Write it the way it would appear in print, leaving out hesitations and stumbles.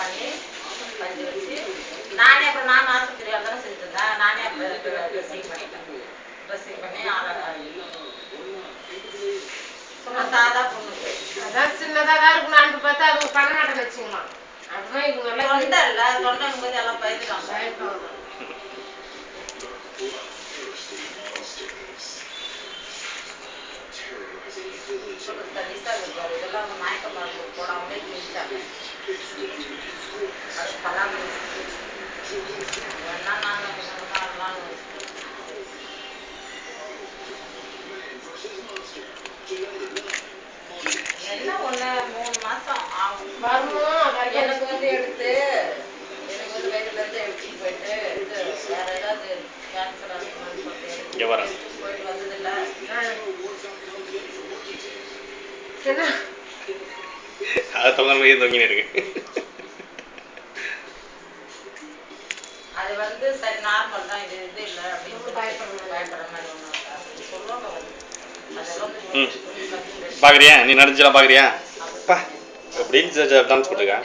பண்ணி பஞ்சு வச்சு நானே அப்புறம் நான் ஆஸ்பத்திரி வந்தாலும் செஞ்சுருந்தேன். நானே அப்புறம் ட்ரெஸ்ஸிங் பண்ணிட்டேன். ட்ரெஸ்ஸிங் பண்ணி சும்மா சாதா பொண்ணுக்கு அதான் சின்னதாக தான் இருக்கும். நான் பார்த்தா அது பண்ண மாட்டேன்னு வச்சுக்கலாம். அப்படின்னா இது நல்லா தொண்டை இல்லை, தொண்டைங்கும் போது எல்லாம் பயந்துட்டாங்க. இதெல்லாம் மயக்க மருந்து போடாமலே கிழிச்சாங்க. அது பல்லாமல் வேணா நாங்கள் என்ன ஒன்று 3 மாதம் ஆகும் வரணும். எனக்கு வந்து எடுத்து எனக்கு வந்து வெளியிலேருந்து எடுத்துட்டு போயிட்டு இது வேற ஏதாவது கேன்சர் இருக்குமான்னு சொல்லிட்டு போயிட்டு வந்ததில்லை. அது தொங்கினு இருக்கு. அது வந்து சரி நார்மல் தான், இது இது இல்லை அப்படின்னு பயப்படுற மாதிரி ஒன்று சொல்லுவாங்க. பாக்குறியா நீ நடிச்சலாம் பாக்குறியா அப்படின்னு டான்ஸ் போட்டுருக்கா.